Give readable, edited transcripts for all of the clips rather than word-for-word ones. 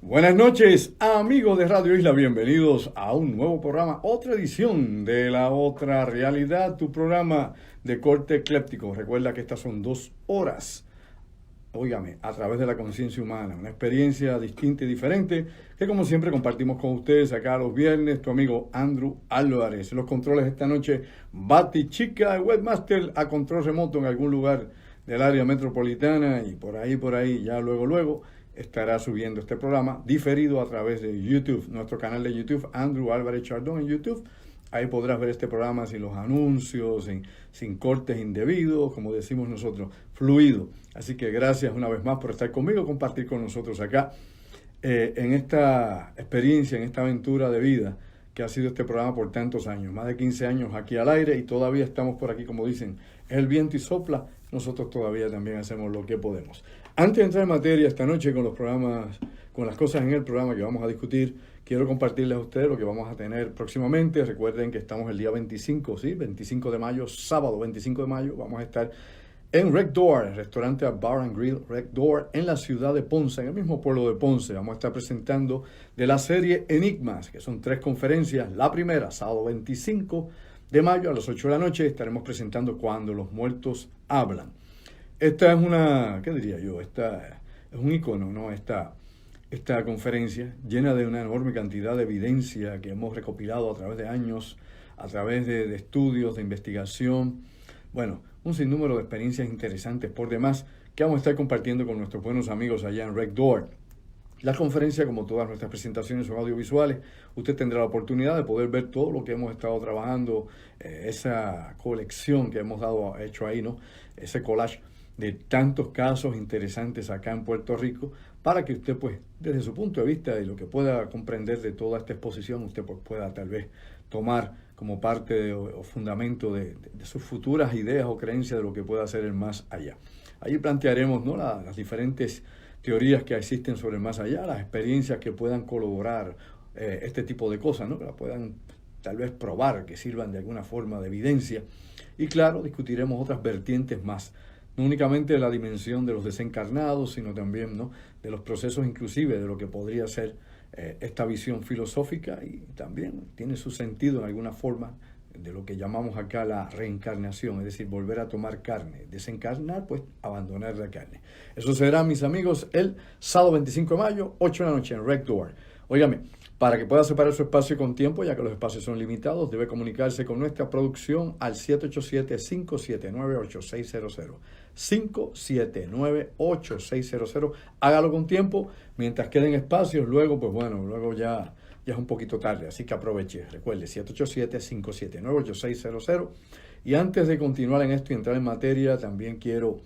Buenas noches, amigos de Radio Isla, bienvenidos a un nuevo programa, otra edición de La Otra Realidad, tu programa de corte ecléptico. Recuerda que estas son 2 horas, óigame, a través de la conciencia humana, una experiencia distinta y diferente que como siempre compartimos con ustedes acá los viernes, tu amigo Andrew Álvarez. Los controles esta noche, Bati Chica, webmaster a control remoto en algún lugar del área metropolitana y por ahí, ya luego estará subiendo este programa diferido a través de YouTube, nuestro canal de YouTube, Andrew Álvarez Chardón en YouTube. Ahí podrás ver este programa sin los anuncios, sin cortes indebidos, como decimos nosotros, fluido. Así que gracias una vez más por estar conmigo, compartir con nosotros acá en esta experiencia, en esta aventura de vida que ha sido este programa por tantos años, más de 15 años aquí al aire y todavía estamos por aquí, como dicen, el viento y sopla, nosotros todavía también hacemos lo que podemos. Antes de entrar en materia esta noche con los programas, con las cosas en el programa que vamos a discutir, quiero compartirles a ustedes lo que vamos a tener próximamente. Recuerden que estamos el día 25, ¿sí? 25 de mayo, sábado 25 de mayo, vamos a estar en Rec Door, el restaurante Bar and Grill Rec Door, en la ciudad de Ponce, en el mismo pueblo de Ponce. Vamos a estar presentando de la serie Enigmas, que son 3 conferencias. La primera, sábado 25 de mayo a las 8 de la noche, estaremos presentando Cuando los muertos hablan. Esta es una, ¿qué diría yo? Esta es un icono, ¿no? Esta conferencia llena de una enorme cantidad de evidencia que hemos recopilado a través de años, a través de estudios, de investigación. Bueno, un sinnúmero de experiencias interesantes por demás que vamos a estar compartiendo con nuestros buenos amigos allá en Rec Door. La conferencia, como todas nuestras presentaciones, son audiovisuales. Usted tendrá la oportunidad de poder ver todo lo que hemos estado trabajando, esa colección que hemos hecho ahí, ¿no? Ese collage de tantos casos interesantes acá en Puerto Rico, para que usted, pues, desde su punto de vista y lo que pueda comprender de toda esta exposición, usted pues, pueda tal vez tomar como parte o fundamento de sus futuras ideas o creencias de lo que pueda ser el más allá. Allí plantearemos, ¿no?, las diferentes teorías que existen sobre el más allá, las experiencias que puedan colaborar este tipo de cosas, ¿no?, que las puedan tal vez probar, que sirvan de alguna forma de evidencia. Y claro, discutiremos otras vertientes más, no únicamente de la dimensión de los desencarnados, sino también, ¿no?, de los procesos inclusive de lo que podría ser esta visión filosófica, y también tiene su sentido en alguna forma de lo que llamamos acá la reencarnación, es decir, volver a tomar carne, desencarnar, pues abandonar la carne. Eso será, mis amigos, el sábado 25 de mayo, 8 de la noche en Rec Door. Óigame, para que pueda separar su espacio con tiempo, ya que los espacios son limitados, debe comunicarse con nuestra producción al 787-579-8600. 579-8600. Hágalo con tiempo, mientras queden espacios, luego, pues bueno, luego ya es un poquito tarde, así que aproveche. Recuerde, 787-579-8600. Y antes de continuar en esto y entrar en materia, también quiero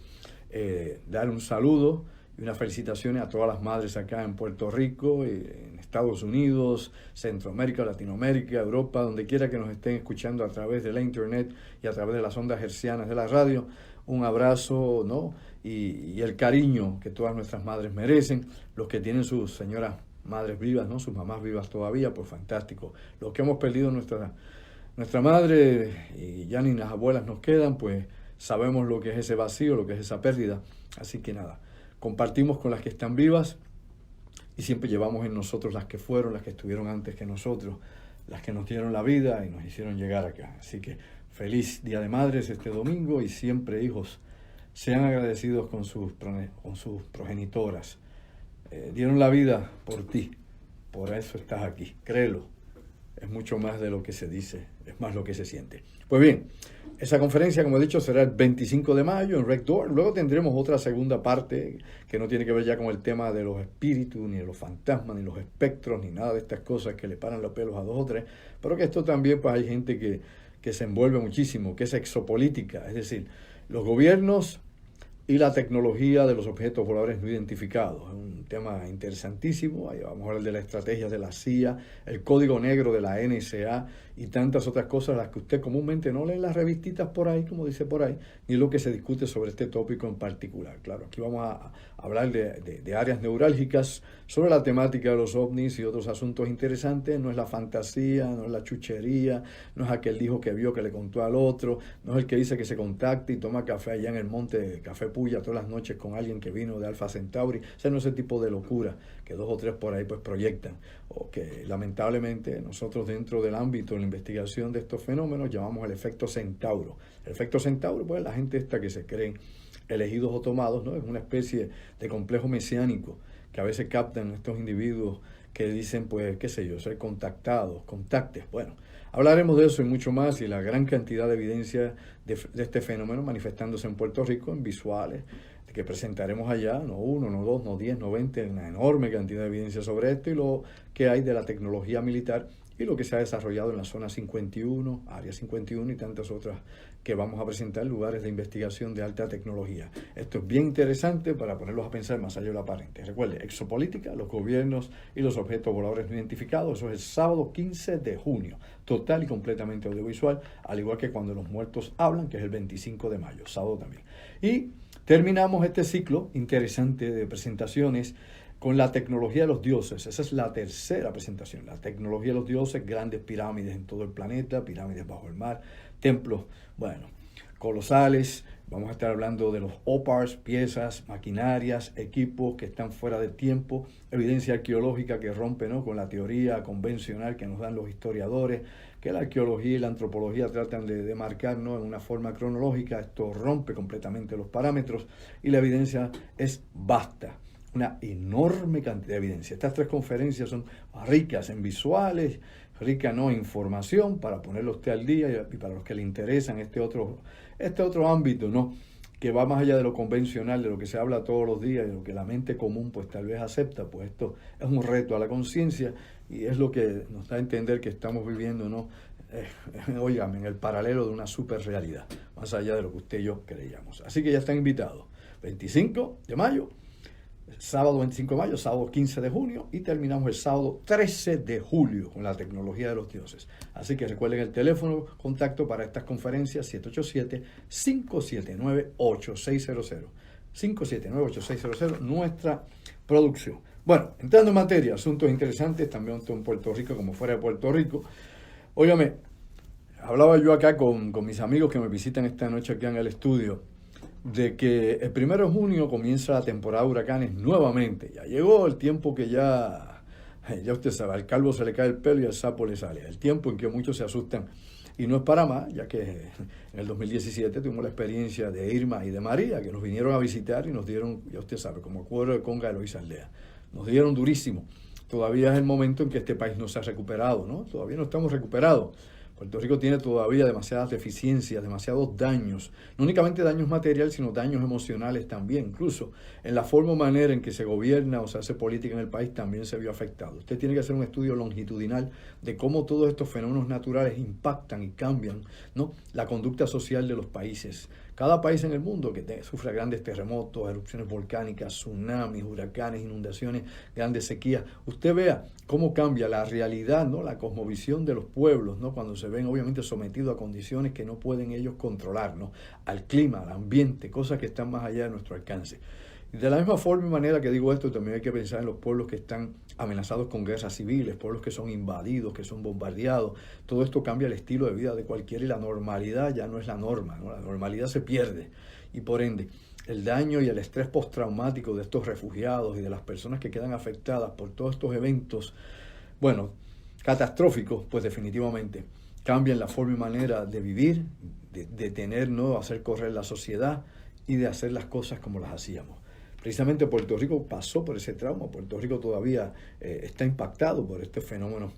dar un saludo y unas felicitaciones a todas las madres acá en Puerto Rico, en Estados Unidos, Centroamérica, Latinoamérica, Europa, donde quiera que nos estén escuchando a través de la internet y a través de las ondas hercianas de la radio. Un abrazo, ¿no?, y el cariño que todas nuestras madres merecen. Los que tienen sus señoras madres vivas, ¿no?, sus mamás vivas todavía, pues fantástico. Los que hemos perdido nuestra madre y ya ni las abuelas nos quedan, pues sabemos lo que es ese vacío, lo que es esa pérdida. Así que nada, compartimos con las que están vivas y siempre llevamos en nosotros las que fueron, las que estuvieron antes que nosotros, las que nos dieron la vida y nos hicieron llegar acá. Así que feliz Día de Madres este domingo, y siempre, hijos, sean agradecidos con sus progenitoras. Dieron la vida por ti, por eso estás aquí, créelo. Es mucho más de lo que se dice, es más lo que se siente. Pues bien, esa conferencia, como he dicho, será el 25 de mayo en Rec Door. Luego tendremos otra segunda parte que no tiene que ver ya con el tema de los espíritus, ni de los fantasmas, ni los espectros, ni nada de estas cosas que le paran los pelos a 2 o 3, pero que esto también, pues hay gente que se envuelve muchísimo, que es exopolítica, es decir, los gobiernos y la tecnología de los objetos voladores no identificados. Es un tema interesantísimo. Ahí vamos a hablar de las estrategias de la CIA, el código negro de la NSA y tantas otras cosas, las que usted comúnmente no lee en las revistitas por ahí, como dice por ahí, ni lo que se discute sobre este tópico en particular. Claro, aquí vamos a hablar de áreas neurálgicas sobre la temática de los ovnis y otros asuntos interesantes. No es la fantasía, no es la chuchería, no es aquel hijo que vio que le contó al otro, no es el que dice que se contacta y toma café allá en el monte de Café puya todas las noches con alguien que vino de Alpha Centauri. O sea, no ese tipo de locura que 2 o 3 por ahí pues proyectan, o que lamentablemente nosotros dentro del ámbito de la investigación de estos fenómenos llamamos el efecto Centauro. El efecto Centauro, pues la gente esta que se creen elegidos o tomados, ¿no? Es una especie de complejo mesiánico que a veces captan estos individuos que dicen, pues, qué sé yo, ser contactados, contactes. Bueno, hablaremos de eso y mucho más, y la gran cantidad de evidencia de este fenómeno manifestándose en Puerto Rico en visuales que presentaremos allá, no 1, no 2, no 10, no 20, una enorme cantidad de evidencia sobre esto y lo que hay de la tecnología militar y lo que se ha desarrollado en la zona 51, área 51 y tantas otras que vamos a presentar, lugares de investigación de alta tecnología. Esto es bien interesante para ponerlos a pensar más allá de lo aparente. Recuerde, exopolítica, los gobiernos y los objetos voladores no identificados, eso es el sábado 15 de junio, total y completamente audiovisual, al igual que cuando los muertos hablan, que es el 25 de mayo, sábado también. Y terminamos este ciclo interesante de presentaciones con la tecnología de los dioses. Esa es la tercera presentación. La tecnología de los dioses, grandes pirámides en todo el planeta, pirámides bajo el mar, templos, bueno, colosales. Vamos a estar hablando de los OPARs, piezas, maquinarias, equipos que están fuera de tiempo, evidencia arqueológica que rompe, ¿no?, con la teoría convencional que nos dan los historiadores, que la arqueología y la antropología tratan de marcar, ¿no?, en una forma cronológica. Esto rompe completamente los parámetros y la evidencia es vasta. Una enorme cantidad de evidencia. Estas 3 conferencias son ricas en visuales, rica en información para ponerlo usted al día y para los que le interesan este otro ámbito, ¿no?, que va más allá de lo convencional, de lo que se habla todos los días y de lo que la mente común pues tal vez acepta. Pues esto es un reto a la conciencia y es lo que nos da a entender que estamos viviendo, ¿no?, óigame, en el paralelo de una super realidad, más allá de lo que usted y yo creíamos. Así que ya están invitados. 25 de mayo. Sábado 25 de mayo, sábado 15 de junio y terminamos el sábado 13 de julio con la tecnología de los dioses. Así que recuerden el teléfono contacto para estas conferencias 787-579-8600. 579-8600, nuestra producción. Bueno, entrando en materia, asuntos interesantes, también en Puerto Rico como fuera de Puerto Rico. Óigame, hablaba yo acá con mis amigos que me visitan esta noche aquí en el estudio, de que el 1 de junio comienza la temporada de huracanes nuevamente. Ya llegó el tiempo que ya usted sabe, al calvo se le cae el pelo y al sapo le sale. El tiempo en que muchos se asustan. Y no es para más, ya que en el 2017 tuvimos la experiencia de Irma y de María, que nos vinieron a visitar y nos dieron, ya usted sabe, como cuero de conga de Loíza Aldea. Nos dieron durísimo. Todavía es el momento en que este país no se ha recuperado, ¿no? Todavía no estamos recuperados. Puerto Rico tiene todavía demasiadas deficiencias, demasiados daños, no únicamente daños materiales, sino daños emocionales también. Incluso en la forma o manera en que se gobierna o se hace política en el país también se vio afectado. Usted tiene que hacer un estudio longitudinal de cómo todos estos fenómenos naturales impactan y cambian, ¿no?, la conducta social de los países. Cada país en el mundo que sufra grandes terremotos, erupciones volcánicas, tsunamis, huracanes, inundaciones, grandes sequías, usted vea cómo cambia la realidad, ¿no?, la cosmovisión de los pueblos, ¿no?, cuando se ven obviamente sometidos a condiciones que no pueden ellos controlar, ¿no?, al clima, al ambiente, cosas que están más allá de nuestro alcance. Y de la misma forma y manera que digo esto, también hay que pensar en los pueblos que están amenazados con guerras civiles, pueblos que son invadidos, que son bombardeados. Todo esto cambia el estilo de vida de cualquiera y la normalidad ya no es la norma, ¿no? La normalidad se pierde y por ende el daño y el estrés postraumático de estos refugiados y de las personas que quedan afectadas por todos estos eventos, bueno, catastróficos, pues definitivamente cambian la forma y manera de vivir, de tener, ¿no?, hacer correr la sociedad y de hacer las cosas como las hacíamos. Precisamente Puerto Rico pasó por ese trauma. Puerto Rico todavía está impactado por este fenómeno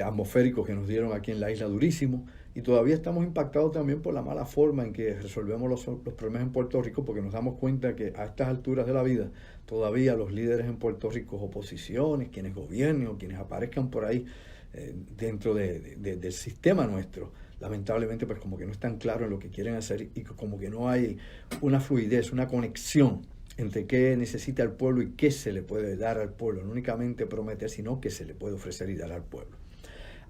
atmosférico que nos dieron aquí en la isla durísimo, y todavía estamos impactados también por la mala forma en que resolvemos los problemas en Puerto Rico, porque nos damos cuenta que a estas alturas de la vida todavía los líderes en Puerto Rico, oposiciones, quienes gobiernen o quienes aparezcan por ahí dentro del sistema nuestro, lamentablemente pues como que no están claros en lo que quieren hacer y como que no hay una fluidez, una conexión entre qué necesita el pueblo y qué se le puede dar al pueblo, no únicamente prometer, sino qué se le puede ofrecer y dar al pueblo.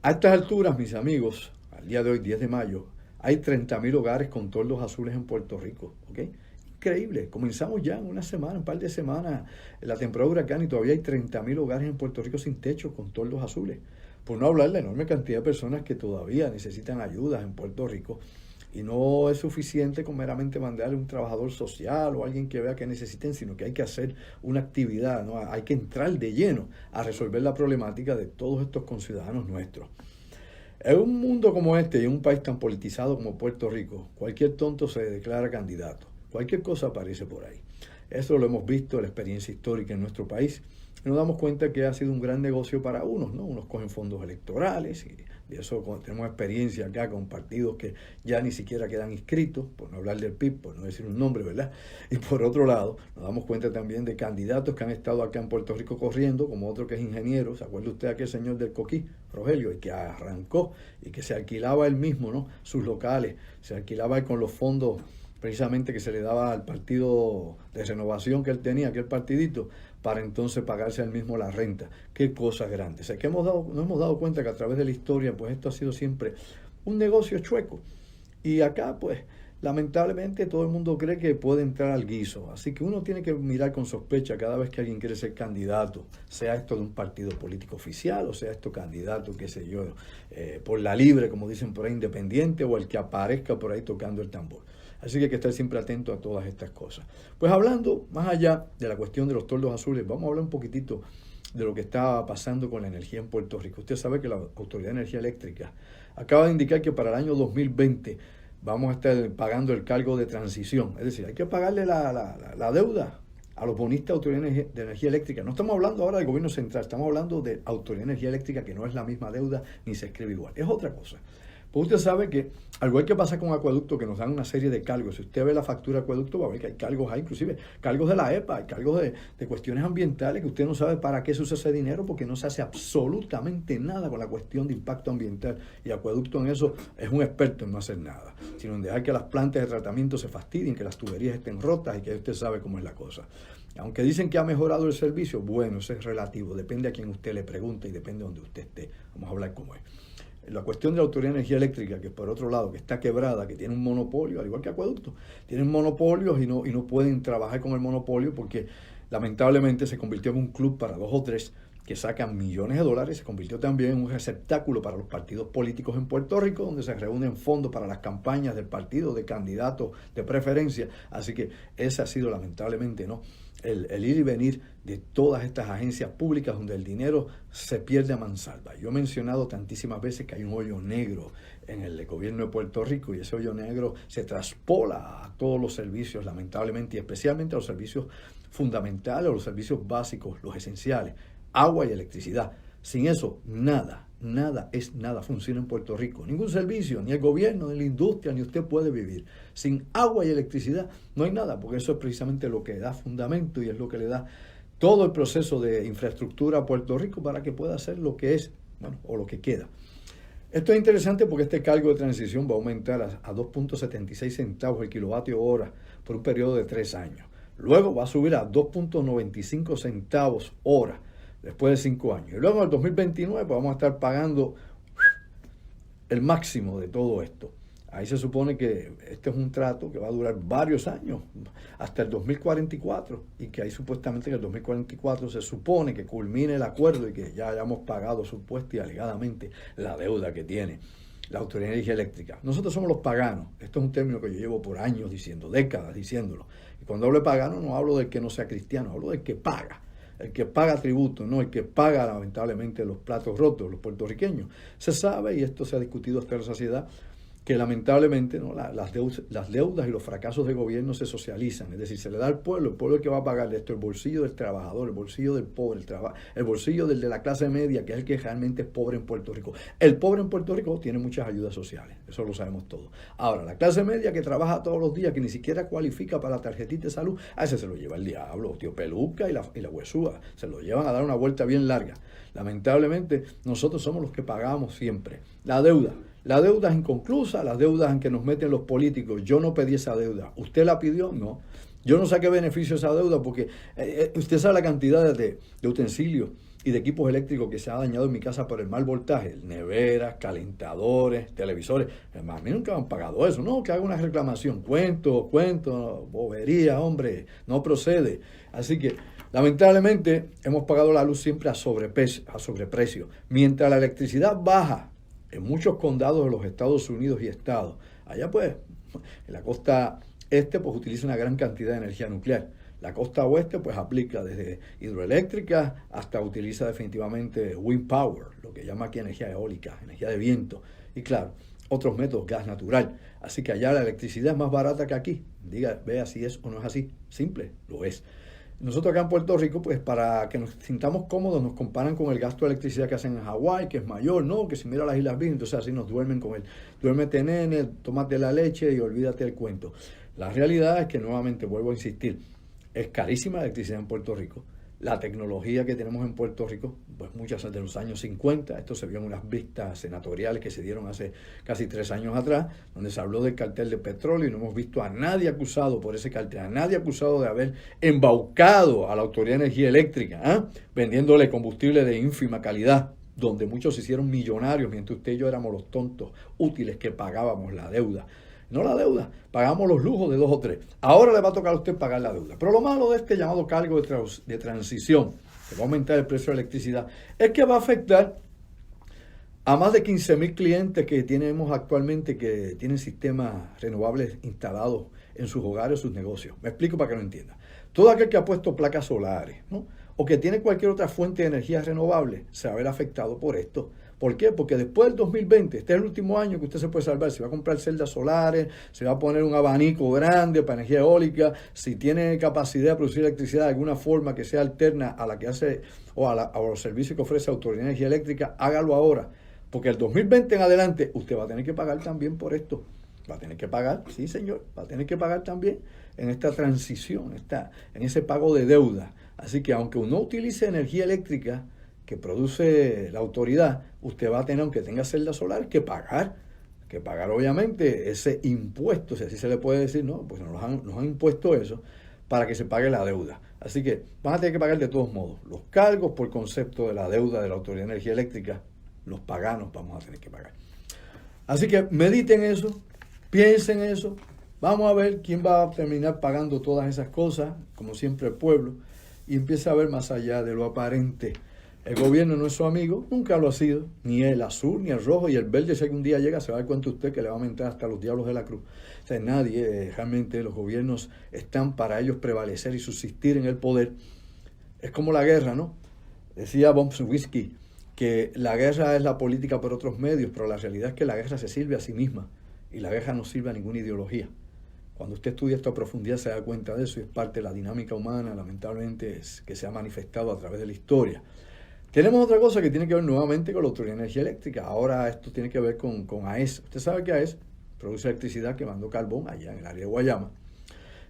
A estas alturas, mis amigos, al día de hoy, 10 de mayo, hay 30,000 hogares con toldos azules en Puerto Rico, ¿ok? Increíble, comenzamos ya en una semana, un par de semanas, la temporada de huracán y todavía hay 30,000 hogares en Puerto Rico sin techo con toldos azules. Por no hablar de la enorme cantidad de personas que todavía necesitan ayudas en Puerto Rico Y no es suficiente con meramente mandarle un trabajador social o alguien que vea que necesiten, sino que hay que hacer una actividad, ¿no? Hay que entrar de lleno a resolver la problemática de todos estos conciudadanos nuestros. En un mundo como este y en un país tan politizado como Puerto Rico, cualquier tonto se declara candidato. Cualquier cosa aparece por ahí. Eso lo hemos visto en la experiencia histórica en nuestro país. Y nos damos cuenta que ha sido un gran negocio para unos, ¿no? Unos cogen fondos electorales y de eso tenemos experiencia acá con partidos que ya ni siquiera quedan inscritos, por no hablar del PIB, por no decir un nombre, ¿verdad? Y por otro lado, nos damos cuenta también de candidatos que han estado acá en Puerto Rico corriendo, como otro que es ingeniero. ¿Se acuerda usted de aquel señor del Coquí, Rogelio, y que arrancó y que se alquilaba él mismo, ¿no? Sus locales, se alquilaba él con los fondos precisamente que se le daba al partido de renovación que él tenía, aquel partidito, para entonces pagarse él mismo la renta. Qué cosas grandes. O sea, que nos hemos dado cuenta que a través de la historia, pues esto ha sido siempre un negocio chueco. Y acá, pues, lamentablemente todo el mundo cree que puede entrar al guiso. Así que uno tiene que mirar con sospecha cada vez que alguien quiere ser candidato, sea esto de un partido político oficial o sea esto candidato, qué sé yo, por la libre, como dicen por ahí, independiente, o el que aparezca por ahí tocando el tambor. Así que hay que estar siempre atento a todas estas cosas. Pues hablando más allá de la cuestión de los toldos azules, vamos a hablar un poquitito de lo que está pasando con la energía en Puerto Rico. Usted sabe que la Autoridad de Energía Eléctrica acaba de indicar que para el año 2020 vamos a estar pagando el cargo de transición. Es decir, hay que pagarle la deuda a los bonistas de Autoridad de Energía Eléctrica. No estamos hablando ahora del gobierno central, estamos hablando de Autoridad de Energía Eléctrica, que no es la misma deuda ni se escribe igual. Es otra cosa. Pues usted sabe que, al igual que pasa con Acueducto, que nos dan una serie de cargos. Si usted ve la factura de Acueducto, va a ver que hay cargos ahí, inclusive cargos de la EPA, hay cargos de cuestiones ambientales, que usted no sabe para qué se usa ese dinero, porque no se hace absolutamente nada con la cuestión de impacto ambiental. Y Acueducto en eso es un experto en no hacer nada, sino en dejar que las plantas de tratamiento se fastidien, que las tuberías estén rotas y que usted sabe cómo es la cosa. Aunque dicen que ha mejorado el servicio, bueno, eso es relativo, depende a quien usted le pregunte y depende de donde usted esté. Vamos a hablar cómo es. La cuestión de la Autoridad de Energía Eléctrica, que por otro lado, que está quebrada, que tiene un monopolio, al igual que Acueducto, tienen monopolios y no pueden trabajar con el monopolio porque lamentablemente se convirtió en un club para 2 o 3 que sacan millones de dólares, se convirtió también en un receptáculo para los partidos políticos en Puerto Rico, donde se reúnen fondos para las campañas del partido, de candidatos, de preferencia. Así que ese ha sido lamentablemente, ¿no?, el ir y venir de todas estas agencias públicas donde el dinero se pierde a mansalva. Yo he mencionado tantísimas veces que hay un hoyo negro en el gobierno de Puerto Rico y ese hoyo negro se traspola a todos los servicios, lamentablemente, y especialmente a los servicios fundamentales, a los servicios básicos, los esenciales, agua y electricidad. Sin eso, nada funciona en Puerto Rico. Ningún servicio, ni el gobierno, ni la industria, ni usted puede vivir. Sin agua y electricidad no hay nada, porque eso es precisamente lo que da fundamento y es lo que le da todo el proceso de infraestructura a Puerto Rico para que pueda hacer lo que es, bueno, o lo que queda. Esto es interesante porque este cargo de transición va a aumentar a 2.76 centavos el kilovatio hora por un periodo de 3 años. Luego va a subir a 2.95 centavos hora después de 5 años. Y luego en el 2029 pues vamos a estar pagando el máximo de todo esto. Ahí se supone que este es un trato que va a durar varios años, hasta el 2044, y que ahí supuestamente en el 2044 se supone que culmine el acuerdo y que ya hayamos pagado supuesta y alegadamente la deuda que tiene la Autoridad de Energía Eléctrica. Nosotros somos los paganos. Esto es un término que yo llevo por años diciendo, décadas diciéndolo. Y cuando hablo de pagano no hablo del que no sea cristiano, hablo del que paga. El que paga tributo, no el que paga lamentablemente los platos rotos, los puertorriqueños. Se sabe, y esto se ha discutido hasta la saciedad, que lamentablemente, ¿no?, las deudas y los fracasos del gobierno se socializan, es decir, se le da al pueblo, el pueblo es el que va a pagar esto, el bolsillo del trabajador, el bolsillo del pobre, el bolsillo del de la clase media, que es el que realmente es pobre en Puerto Rico. El pobre en Puerto Rico tiene muchas ayudas sociales, eso lo sabemos todos. Ahora, la clase media que trabaja todos los días, que ni siquiera cualifica para la tarjetita de salud, a ese se lo lleva el diablo, tío Peluca y la huesúa, se lo llevan a dar una vuelta bien larga. Lamentablemente, nosotros somos los que pagamos siempre la deuda. La deuda es inconclusa, las deudas en que nos meten los políticos. Yo no pedí esa deuda. ¿Usted la pidió? No. Yo no saqué beneficio de esa deuda porque usted sabe la cantidad de utensilios y de equipos eléctricos que se ha dañado en mi casa por el mal voltaje. Neveras, calentadores, televisores. A mí nunca me han pagado eso. No, que haga una reclamación. Cuento, bobería, hombre. No procede. Así que, lamentablemente, hemos pagado la luz siempre a sobreprecio. Mientras la electricidad baja en muchos condados de los Estados Unidos y estados, allá pues En la costa este pues utiliza una gran cantidad de energía nuclear. La costa oeste pues aplica desde hidroeléctrica hasta utiliza definitivamente wind power, lo que llama aquí energía eólica, energía de viento. Y claro, otros métodos, gas natural. Así que allá la electricidad es más barata que aquí. Vea si es o no es así. Simple, lo es. Nosotros acá en Puerto Rico, pues para que nos sintamos cómodos, nos comparan con el gasto de electricidad que hacen en Hawái, que es mayor, ¿no? Que si mira las Islas Vírgenes, entonces así nos duermen con él. Duérmete, nene, tómate la leche y olvídate del cuento. La realidad es que, nuevamente, vuelvo a insistir, es carísima la electricidad en Puerto Rico. La tecnología que tenemos en Puerto Rico, pues muchas de los años 50, esto se vio en unas vistas senatoriales que se dieron hace casi 3 años atrás, donde se habló del cartel de petróleo y no hemos visto a nadie acusado por ese cartel, a nadie acusado de haber embaucado a la Autoridad de Energía Eléctrica, vendiéndole combustible de ínfima calidad, donde muchos se hicieron millonarios, mientras usted y yo éramos los tontos útiles que pagábamos la deuda. No la deuda, pagamos los lujos de 2 o 3. Ahora le va a tocar a usted pagar la deuda. Pero lo malo de este llamado cargo de transición, que va a aumentar el precio de la electricidad, es que va a afectar a más de 15,000 clientes que tenemos actualmente que tienen sistemas renovables instalados en sus hogares, sus negocios. Me explico para que lo entienda. Todo aquel que ha puesto placas solares, ¿no?, o que tiene cualquier otra fuente de energía renovable se va a ver afectado por esto. ¿Por qué? Porque después del 2020, este es el último año que usted se puede salvar. Si va a comprar celdas solares, se va a poner un abanico grande para energía eólica, si tiene capacidad de producir electricidad de alguna forma que sea alterna a la que hace o a los servicios que ofrece Autoridad de Energía Eléctrica, hágalo ahora. Porque el 2020 en adelante usted va a tener que pagar también por esto. Va a tener que pagar, sí señor, va a tener que pagar también en esta transición, en ese pago de deuda. Así que aunque uno utilice energía eléctrica que produce la autoridad, usted va a tener, aunque tenga celdas solares, que pagar obviamente ese impuesto, si así se le puede decir, ¿no? Pues nos han impuesto eso para que se pague la deuda. Así que van a tener que pagar de todos modos. Los cargos por concepto de la deuda de la Autoridad de Energía Eléctrica, los paganos vamos a tener que pagar. Así que mediten eso, piensen eso, vamos a ver quién va a terminar pagando todas esas cosas, como siempre el pueblo, y empieza a ver más allá de lo aparente. El gobierno no es su amigo, nunca lo ha sido, ni el azul, ni el rojo, y el verde, si algún día llega, se va a dar cuenta usted que le va a aumentar hasta los diablos de la cruz. O sea, nadie, realmente los gobiernos están para ellos prevalecer y subsistir en el poder. Es como la guerra, ¿no? Decía Bomswinski que la guerra es la política por otros medios, pero la realidad es que la guerra se sirve a sí misma, y la guerra no sirve a ninguna ideología. Cuando usted estudia esto a profundidad se da cuenta de eso, y es parte de la dinámica humana, lamentablemente, que se ha manifestado a través de la historia. Tenemos otra cosa que tiene que ver nuevamente con la Autoridad de Energía Eléctrica. Ahora esto tiene que ver con AES. Usted sabe que AES produce electricidad quemando carbón allá en el área de Guayama.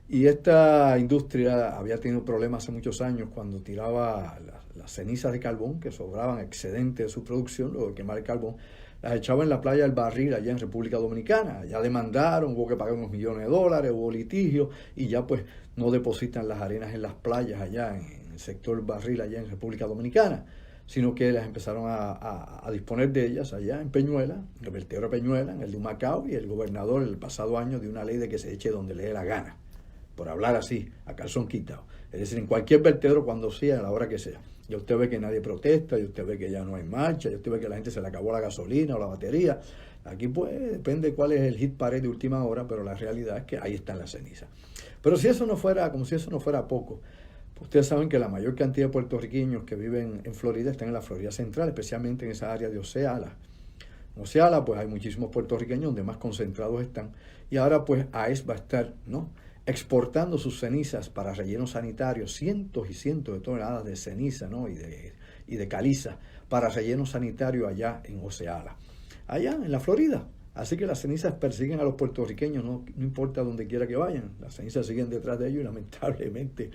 Y esta industria había tenido problemas hace muchos años cuando tiraba las cenizas de carbón que sobraban excedente de su producción, luego de quemar el carbón, las echaba en la playa del Barril allá en República Dominicana. Ya demandaron, hubo que pagar unos millones de dólares, hubo litigio y ya pues no depositan las arenas en las playas allá en el sector Barril allá en República Dominicana, sino que las empezaron a disponer de ellas allá en Peñuela, en el vertedero de Peñuela, en el de Humacao, y el gobernador el pasado año dio una ley de que se eche donde le dé la gana, por hablar así, a calzón quitado. Es decir, en cualquier vertedero, cuando sea, a la hora que sea. Y usted ve que nadie protesta, y usted ve que ya no hay marcha, y usted ve que la gente se le acabó la gasolina o la batería. Aquí pues depende cuál es el hit parade de última hora, pero la realidad es que ahí están las cenizas. Pero si eso no fuera, como si eso no fuera poco, ustedes saben que la mayor cantidad de puertorriqueños que viven en Florida están en la Florida Central, especialmente en esa área de Oceala. En Oceala, pues hay muchísimos puertorriqueños donde más concentrados están. Y ahora, pues, AES va a estar, ¿no?, exportando sus cenizas para rellenos sanitarios, cientos y cientos de toneladas de ceniza, ¿no?, y de caliza para rellenos sanitarios allá en Oceala, allá en la Florida. Así que las cenizas persiguen a los puertorriqueños, no importa donde quiera que vayan. Las cenizas siguen detrás de ellos y lamentablemente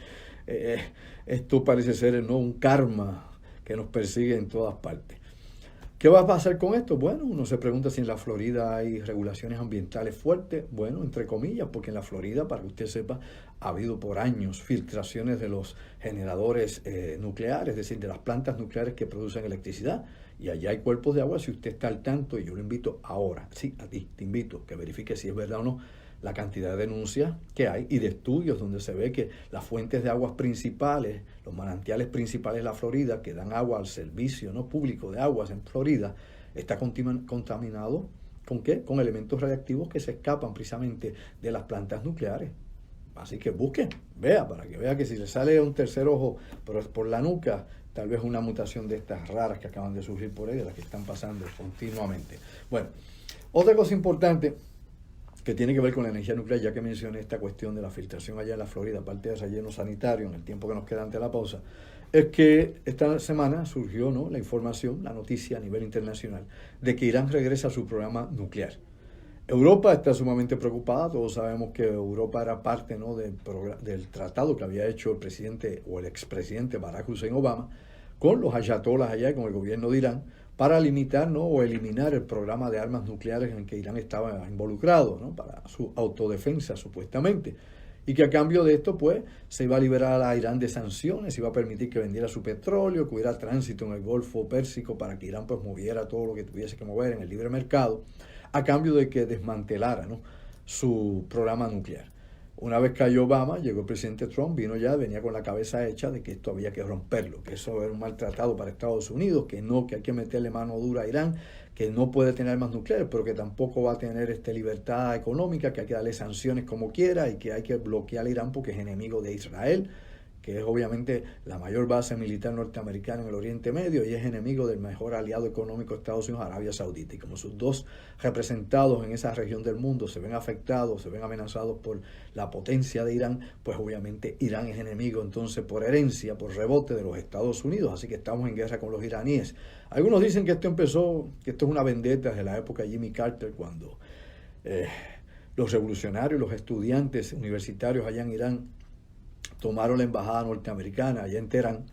esto parece ser, ¿no?, un karma que nos persigue en todas partes. ¿Qué va a pasar con esto? Bueno, uno se pregunta si en la Florida hay regulaciones ambientales fuertes. Bueno, entre comillas, porque en la Florida, para que usted sepa, ha habido por años filtraciones de los generadores nucleares, es decir, de las plantas nucleares que producen electricidad. Y allá hay cuerpos de agua, si usted está al tanto, y yo lo invito ahora, sí, a ti, te invito, que verifique si es verdad o no, la cantidad de denuncias que hay y de estudios donde se ve que las fuentes de aguas principales, los manantiales principales de la Florida que dan agua al servicio, ¿no?, público de aguas en Florida, está contaminado ¿Con qué? Con elementos radiactivos que se escapan precisamente de las plantas nucleares. Así que busque, vea, para que vea que si le sale un tercer ojo por la nuca, tal vez una mutación de estas raras que acaban de surgir por ahí, de las que están pasando continuamente. Bueno, otra cosa importante que tiene que ver con la energía nuclear, ya que mencioné esta cuestión de la filtración allá en la Florida, aparte de relleno sanitario, en el tiempo que nos queda ante la pausa, es que esta semana surgió, ¿no?, la información, la noticia a nivel internacional, de que Irán regresa a su programa nuclear. Europa está sumamente preocupada. Todos sabemos que Europa era parte, ¿no?, del tratado que había hecho el presidente o el expresidente Barack Hussein Obama con los ayatolás allá, con el gobierno de Irán, para limitar, ¿no?, o eliminar el programa de armas nucleares en el que Irán estaba involucrado, ¿no?, para su autodefensa supuestamente. Y que a cambio de esto, pues, se iba a liberar a Irán de sanciones, se iba a permitir que vendiera su petróleo, que hubiera tránsito en el Golfo Pérsico para que Irán, pues, moviera todo lo que tuviese que mover en el libre mercado, a cambio de que desmantelara, ¿no?, su programa nuclear. Una vez cayó Obama, llegó el presidente Trump, venía con la cabeza hecha de que esto había que romperlo, que eso era un maltratado para Estados Unidos, que hay que meterle mano dura a Irán, que no puede tener armas nucleares, pero que tampoco va a tener libertad económica, que hay que darle sanciones como quiera y que hay que bloquear a Irán porque es enemigo de Israel, que es obviamente la mayor base militar norteamericana en el Oriente Medio y es enemigo del mejor aliado económico de Estados Unidos, Arabia Saudita. Y como sus dos representados en esa región del mundo se ven afectados, se ven amenazados por la potencia de Irán, pues obviamente Irán es enemigo entonces por herencia, por rebote de los Estados Unidos. Así que estamos en guerra con los iraníes. Algunos dicen que esto es una vendetta desde la época de Jimmy Carter, cuando los revolucionarios, los estudiantes universitarios allá en Irán tomaron la embajada norteamericana allá en Teherán,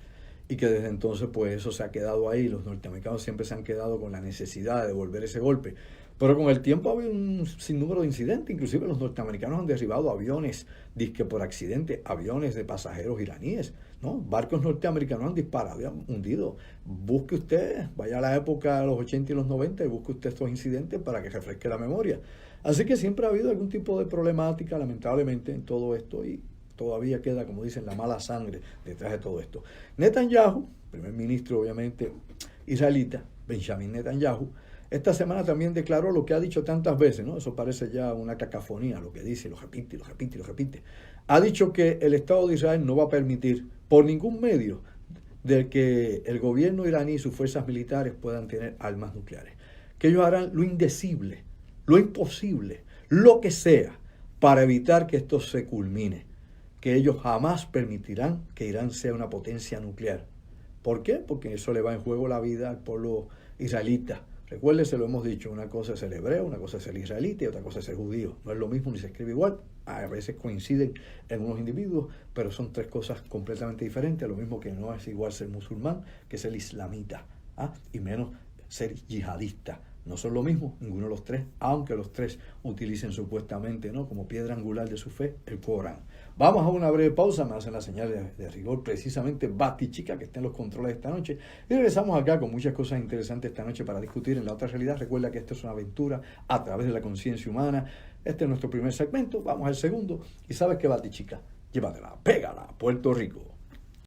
y que desde entonces pues eso se ha quedado ahí. Los norteamericanos siempre se han quedado con la necesidad de devolver ese golpe, pero con el tiempo ha habido un sinnúmero de incidentes. Inclusive los norteamericanos han derribado aviones, dizque por accidente, aviones de pasajeros iraníes, ¿no? Barcos norteamericanos han disparado y han hundido. Busque usted, vaya a la época de los 80 y los 90 y busque usted estos incidentes para que refresque la memoria. Así que siempre ha habido algún tipo de problemática, lamentablemente, en todo esto, y todavía queda, como dicen, la mala sangre detrás de todo esto. Netanyahu, primer ministro obviamente israelita, Benjamin Netanyahu, esta semana también declaró lo que ha dicho tantas veces, ¿no? Eso parece ya una cacofonía, lo que dice, lo repite, lo repite, lo repite. Ha dicho que el Estado de Israel no va a permitir por ningún medio de que el gobierno iraní y sus fuerzas militares puedan tener armas nucleares. Que ellos harán lo indecible, lo imposible, lo que sea, para evitar que esto se culmine. Que ellos jamás permitirán que Irán sea una potencia nuclear. ¿Por qué? Porque eso le va en juego la vida al pueblo israelita. Recuérdese, lo hemos dicho, una cosa es el hebreo, una cosa es el israelita y otra cosa es el judío. No es lo mismo ni se escribe igual. A veces coinciden en unos individuos, pero son tres cosas completamente diferentes. Lo mismo que no es igual ser musulmán que ser islamita, y menos ser yihadista. No son lo mismo, ninguno de los tres, aunque los tres utilicen supuestamente, ¿no?, como piedra angular de su fe, el Corán. Vamos a una breve pausa, me hacen la señal de rigor, precisamente Batichica, que está en los controles esta noche, y regresamos acá con muchas cosas interesantes esta noche para discutir en la otra realidad. Recuerda que esto es una aventura a través de la conciencia humana. Este es nuestro primer segmento, vamos al segundo, y sabes qué, Batichica, llévatela, pégala, Puerto Rico.